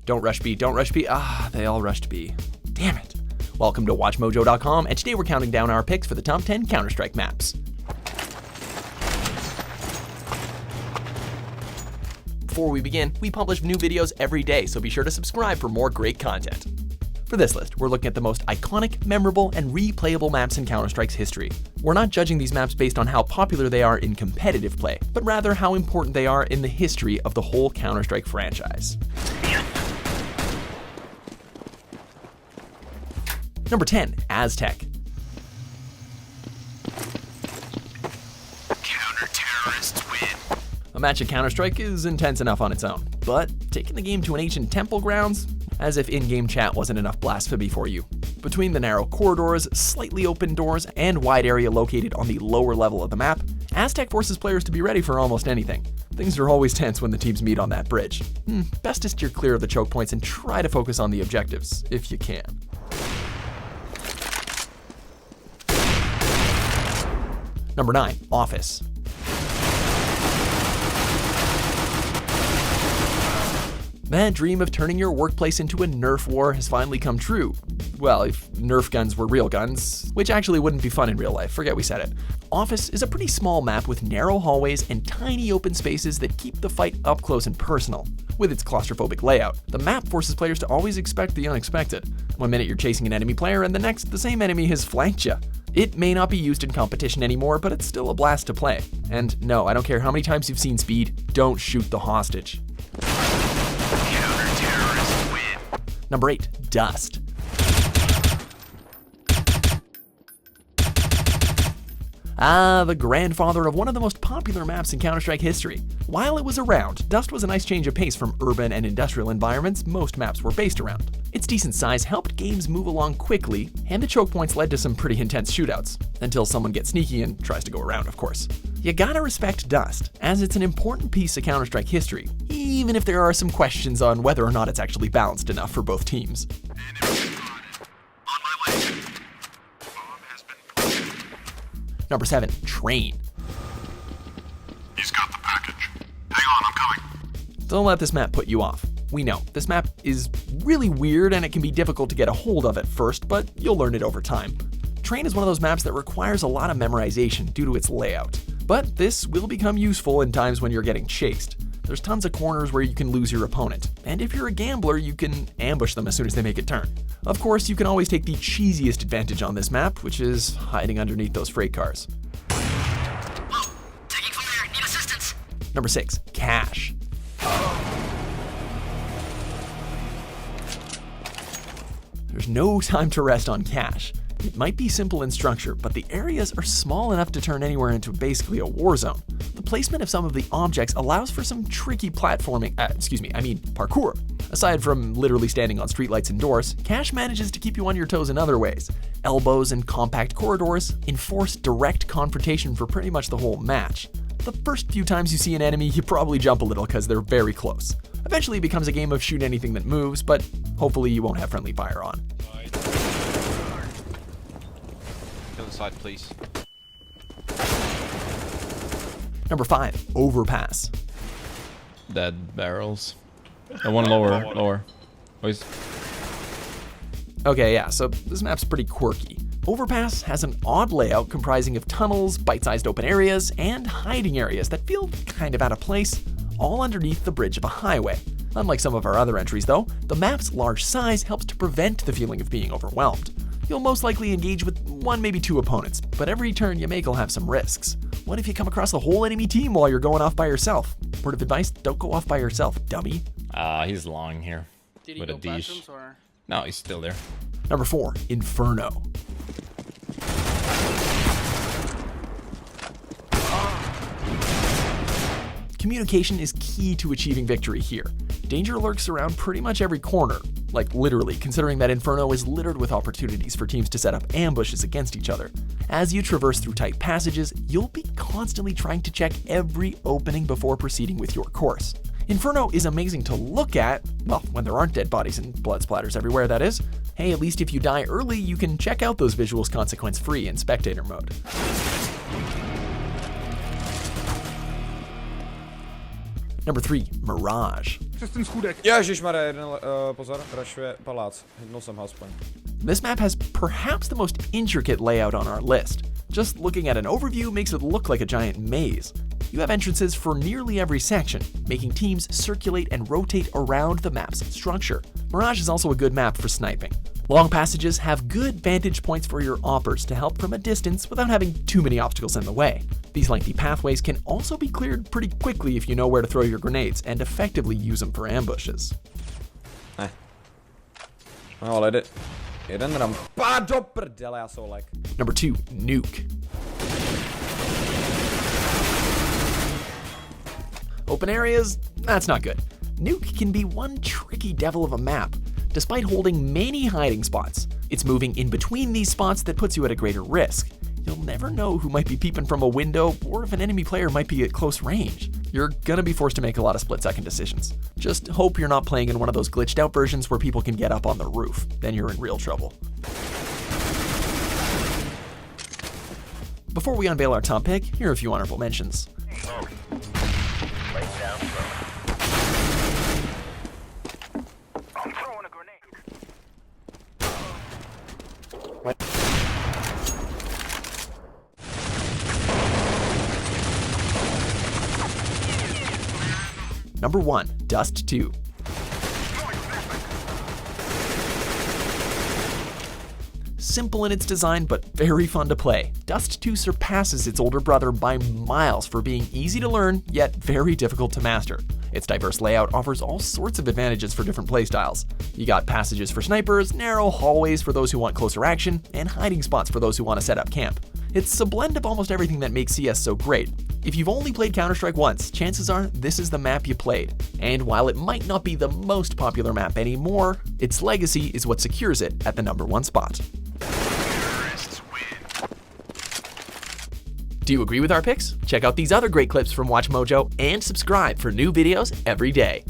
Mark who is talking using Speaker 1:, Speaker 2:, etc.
Speaker 1: Don't rush B, don't rush B. They all rushed B. Damn it. Welcome to WatchMojo.com, and today we're counting down our picks for the top 10 Counter-Strike maps. Before we begin, we publish new videos every day, so be sure to subscribe for more great content. For this list, we're looking at the most iconic, memorable, and replayable maps in Counter-Strike's history. We're not judging these maps based on how popular they are in competitive play, but rather how important they are in the history of the whole Counter-Strike franchise. Number 10, Aztec.
Speaker 2: Counter-terrorists win.
Speaker 1: A match of Counter-Strike is intense enough on its own, but taking the game to an ancient temple grounds? As if in-game chat wasn't enough blasphemy for you. Between the narrow corridors, slightly open doors, and wide area located on the lower level of the map, Aztec forces players to be ready for almost anything. Things are always tense when the teams meet on that bridge. Best to steer clear of the choke points and try to focus on the objectives, if you can. Number 9, Office. That dream of turning your workplace into a Nerf war has finally come true. Well, if Nerf guns were real guns, which actually wouldn't be fun in real life, forget we said it. Office is a pretty small map with narrow hallways and tiny open spaces that keep the fight up close and personal. With its claustrophobic layout, the map forces players to always expect the unexpected. One minute you're chasing an enemy player and the next, the same enemy has flanked you. It may not be used in competition anymore, but it's still a blast to play. And no, I don't care how many times you've seen Speed, don't shoot the hostage.
Speaker 2: Counter-terrorists win.
Speaker 1: Number 8, Dust. The grandfather of one of the most popular maps in Counter-Strike history. While it was around, Dust was a nice change of pace from urban and industrial environments most maps were based around. Its decent size helped games move along quickly, and the choke points led to some pretty intense shootouts, until someone gets sneaky and tries to go around, of course. You gotta respect Dust, as it's an important piece of Counter-Strike history, even if there are some questions on whether or not it's actually balanced enough for both teams. Number 7, Train.
Speaker 2: He's got the package. Hang on, I'm coming.
Speaker 1: Don't let this map put you off. We know, this map is really weird and it can be difficult to get a hold of at first, but you'll learn it over time. Train is one of those maps that requires a lot of memorization due to its layout. But this will become useful in times when you're getting chased. There's tons of corners where you can lose your opponent, and if you're a gambler, you can ambush them as soon as they make a turn. Of course, you can always take the cheesiest advantage on this map, which is hiding underneath those freight cars.
Speaker 2: Whoa, taking fire, need assistance.
Speaker 1: Number 6, Cache. There's no time to rest on Cache. It might be simple in structure, but the areas are small enough to turn anywhere into basically a war zone. The placement of some of the objects allows for some tricky platforming, parkour. Aside from literally standing on streetlights and doors, Cache manages to keep you on your toes in other ways. Elbows and compact corridors enforce direct confrontation for pretty much the whole match. The first few times you see an enemy, you probably jump a little because they're very close. Eventually it becomes a game of shoot anything that moves, but hopefully you won't have friendly fire on.
Speaker 3: Go inside, please.
Speaker 1: Number 5, Overpass.
Speaker 4: Dead barrels. One lower. Boys.
Speaker 1: Okay, yeah, so this map's pretty quirky. Overpass has an odd layout comprising of tunnels, bite-sized open areas, and hiding areas that feel kind of out of place, all underneath the bridge of a highway. Unlike some of our other entries though, the map's large size helps to prevent the feeling of being overwhelmed. You'll most likely engage with 1, maybe 2 opponents, but every turn you make will have some risks. What if you come across the whole enemy team while you're going off by yourself? Word of advice, don't go off by yourself, dummy.
Speaker 4: He's long here.
Speaker 5: Did he
Speaker 4: with a
Speaker 5: go
Speaker 4: dish.
Speaker 5: bathrooms or?
Speaker 4: No, he's still there.
Speaker 1: Number 4, Inferno. Communication is key to achieving victory here. Danger lurks around pretty much every corner, like literally, considering that Inferno is littered with opportunities for teams to set up ambushes against each other. As you traverse through tight passages, you'll be constantly trying to check every opening before proceeding with your course. Inferno is amazing to look at, well, when there aren't dead bodies and blood splatters everywhere, that is. Hey, at least if you die early, you can check out those visuals consequence-free in spectator mode. Number 3, Mirage.
Speaker 5: Ježišmarja, pozor, rašuje palác. Hitnul jsem ho aspoň.
Speaker 1: This map has perhaps the most intricate layout on our list. Just looking at an overview makes it look like a giant maze. You have entrances for nearly every section, making teams circulate and rotate around the map's structure. Mirage is also a good map for sniping. Long passages have good vantage points for your oppers to help from a distance without having too many obstacles in the way. These lengthy pathways can also be cleared pretty quickly if you know where to throw your grenades and effectively use them for ambushes.
Speaker 5: No, let it. Jeden rampa do prdele, já soulek.
Speaker 1: Number 2, Nuke. Open areas? That's not good. Nuke can be one tricky devil of a map. Despite holding many hiding spots, it's moving in between these spots that puts you at a greater risk. You'll never know who might be peeping from a window or if an enemy player might be at close range. You're gonna be forced to make a lot of split-second decisions. Just hope you're not playing in one of those glitched out versions where people can get up on the roof. Then you're in real trouble. Before we unveil our top pick, here are a few honorable mentions. Number 1, Dust 2. Simple in its design, but very fun to play. Dust 2 surpasses its older brother by miles for being easy to learn, yet very difficult to master. Its diverse layout offers all sorts of advantages for different playstyles. You got passages for snipers, narrow hallways for those who want closer action, and hiding spots for those who want to set up camp. It's a blend of almost everything that makes CS so great. If you've only played Counter-Strike once, chances are this is the map you played. And while it might not be the most popular map anymore, its legacy is what secures it at the number 1 spot. Do you agree with our picks? Check out these other great clips from WatchMojo and subscribe for new videos every day.